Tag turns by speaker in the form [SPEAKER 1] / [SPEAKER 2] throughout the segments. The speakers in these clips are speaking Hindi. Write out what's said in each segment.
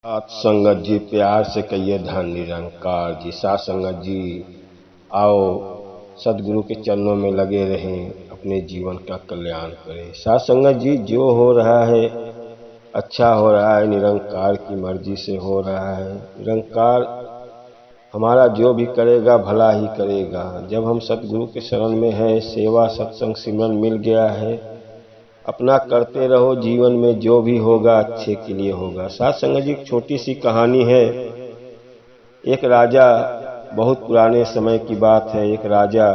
[SPEAKER 1] सात संगत जी प्यार से कहिए धन निरंकार जी। सात संगत जी आओ सदगुरु के चरणों में लगे रहें, अपने जीवन का कल्याण करें। सात संगत जी जो हो रहा है अच्छा हो रहा है, निरंकार की मर्जी से हो रहा है। निरंकार हमारा जो भी करेगा भला ही करेगा। जब हम सदगुरु के शरण में हैं, सेवा सत्संग सिमरन मिल गया है, अपना करते रहो, जीवन में जो भी होगा अच्छे के लिए होगा। साथ संगत जी एक छोटी सी कहानी है। एक राजा, बहुत पुराने समय की बात है, एक राजा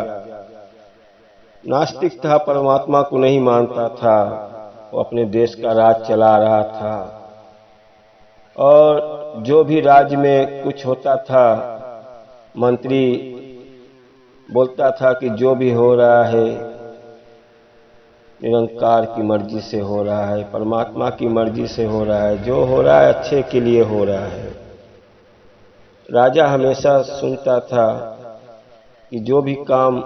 [SPEAKER 1] नास्तिक था, परमात्मा को नहीं मानता था। वो अपने देश का राज चला रहा था और जो भी राज्य में कुछ होता था, मंत्री बोलता था कि जो भी हो रहा है निरंकार की मर्जी से हो रहा है, परमात्मा की मर्जी से हो रहा है, जो हो रहा है अच्छे के लिए हो रहा है। राजा हमेशा सुनता था कि जो भी काम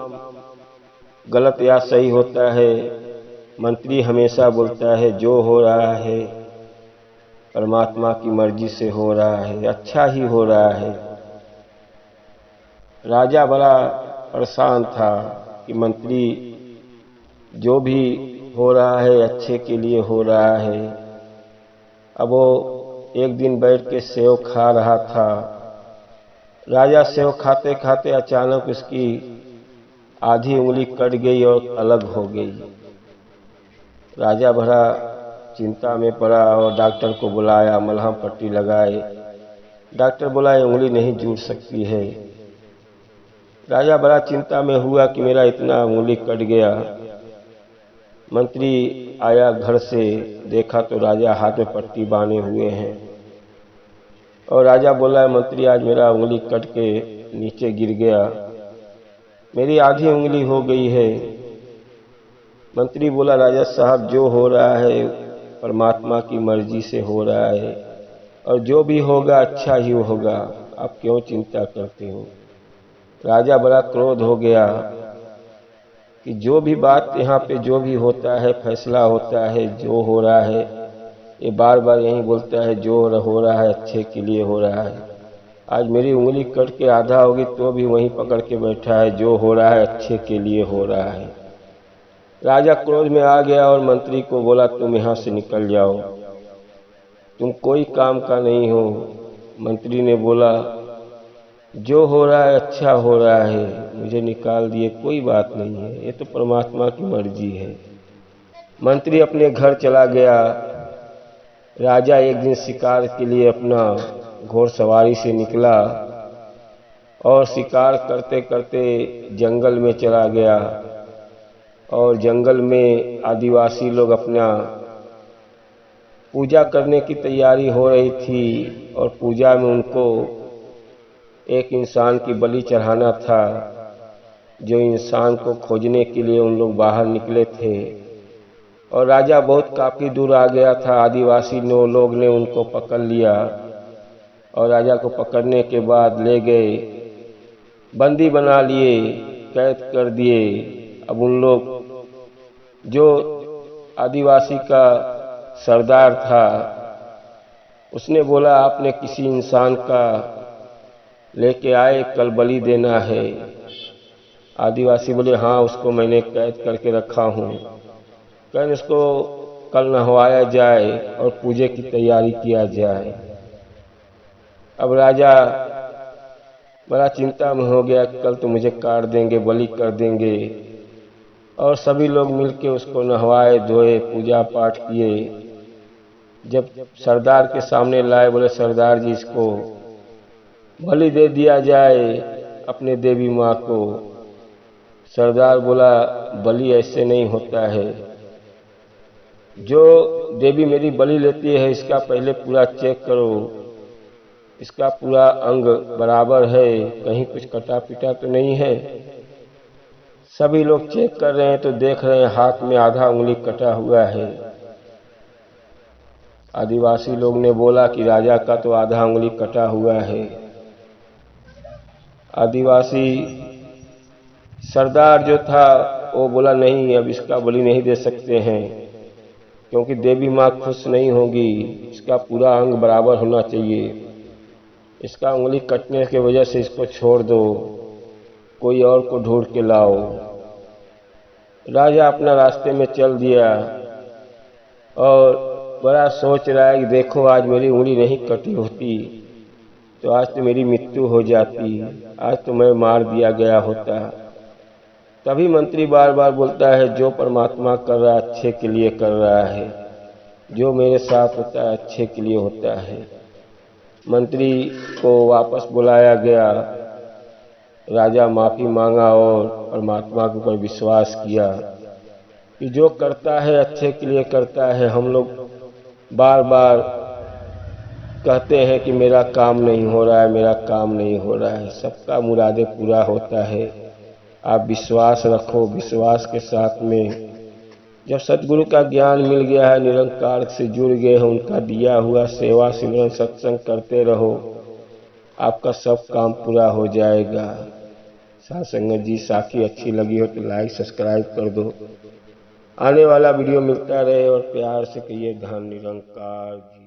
[SPEAKER 1] गलत या सही होता है, मंत्री हमेशा बोलता है जो हो रहा है परमात्मा की मर्जी से हो रहा है, अच्छा ही हो रहा है। राजा बड़ा परेशान था कि मंत्री जो भी हो रहा है अच्छे के लिए हो रहा है। अब वो एक दिन बैठ के सेव खा रहा था। राजा सेव खाते खाते अचानक उसकी आधी उंगली कट गई और अलग हो गई। राजा बड़ा चिंता में पड़ा और डॉक्टर को बुलाया, मलहम पट्टी लगाए। डॉक्टर बोला ये उंगली नहीं जुड़ सकती है। राजा बड़ा चिंता में हुआ कि मेरा इतना उंगली कट गया। मंत्री आया घर से, देखा तो राजा हाथ में पट्टी बांधे हुए हैं और राजा बोला मंत्री आज मेरा उंगली कट के नीचे गिर गया, मेरी आधी उंगली हो गई है। मंत्री बोला राजा साहब जो हो रहा है परमात्मा की मर्जी से हो रहा है और जो भी होगा अच्छा ही होगा, आप क्यों चिंता करते हो। राजा बड़ा क्रोध हो गया कि जो भी बात यहाँ पे जो भी होता है फैसला होता है, जो हो रहा है ये बार बार यही बोलता है जो हो रहा है अच्छे के लिए हो रहा है। आज मेरी उंगली कट के आधा होगी तो भी वहीं पकड़ के बैठा है जो हो रहा है अच्छे के लिए हो रहा है। राजा क्रोध में आ गया और मंत्री को बोला तुम यहाँ से निकल जाओ, तुम कोई काम का नहीं हो। मंत्री ने बोला जो हो रहा है अच्छा हो रहा है, मुझे निकाल दिए कोई बात नहीं है, ये तो परमात्मा की मर्जी है। मंत्री अपने घर चला गया। राजा एक दिन शिकार के लिए अपना घोड़सवारी से निकला और शिकार करते करते जंगल में चला गया और जंगल में आदिवासी लोग अपना पूजा करने की तैयारी हो रही थी और पूजा में उनको एक इंसान की बलि चढ़ाना था। जो इंसान को खोजने के लिए उन लोग बाहर निकले थे और राजा बहुत काफ़ी दूर आ गया था। आदिवासी लोग ने उनको पकड़ लिया और राजा को पकड़ने के बाद ले गए, बंदी बना लिए, कैद कर दिए। अब उन लोग जो आदिवासी का सरदार था उसने बोला आपने किसी इंसान का लेके आए, कल बलि देना है। आदिवासी बोले हाँ उसको मैंने कैद करके रखा हूँ, कल इसको कल नहवाया जाए और पूजे की तैयारी किया जाए। अब राजा बड़ा चिंता में हो गया, कल तो मुझे काट देंगे, बलि कर देंगे। और सभी लोग मिलके उसको नहवाए धोए, पूजा पाठ किए। जब सरदार के सामने लाए, बोले सरदार जी इसको बलि दे दिया जाए अपने देवी माँ को। सरदार बोला बलि ऐसे नहीं होता है, जो देवी मेरी बलि लेती है इसका पहले पूरा चेक करो, इसका पूरा अंग बराबर है, कहीं कुछ कटा पिटा तो नहीं है। सभी लोग चेक कर रहे हैं तो देख रहे हैं हाथ में आधा उंगली कटा हुआ है। आदिवासी लोग ने बोला कि राजा का तो आधा उंगली कटा हुआ है। आदिवासी सरदार जो था वो बोला नहीं अब इसका बलि नहीं दे सकते हैं। क्योंकि देवी माँ खुश नहीं होगी। इसका पूरा अंग बराबर होना चाहिए। इसका उंगली कटने की वजह से इसको छोड़ दो, कोई और को ढूंढ के लाओ। राजा अपना रास्ते में चल दिया और बड़ा सोच रहा है कि देखो आज मेरी उंगली नहीं कटी होती तो आज तो मेरी मृत्यु हो जाती, आज तो मैं मार दिया गया होता। तभी मंत्री बार बार बोलता है जो परमात्मा कर रहा है अच्छे के लिए कर रहा है, जो मेरे साथ होता है अच्छे के लिए होता है। मंत्री को वापस बुलाया गया। राजा माफी मांगा और परमात्मा के ऊपर विश्वास किया कि जो करता है अच्छे के लिए करता है। हम लोग बार बार कहते हैं कि मेरा काम नहीं हो रहा है, मेरा काम नहीं हो रहा है। सबका मुरादे पूरा होता है। आप विश्वास रखो। विश्वास के साथ में जब सतगुरु का ज्ञान मिल गया है, निरंकार से जुड़ गए हैं, उनका दिया हुआ सेवा सिमरन सत्संग करते रहो, आपका सब काम पूरा हो जाएगा। साथ संगत जी, साखी अच्छी लगी हो तो लाइक सब्सक्राइब कर दो। आने वाला वीडियो मिलता रहे और प्यार से कहिए धन निरंकार जी।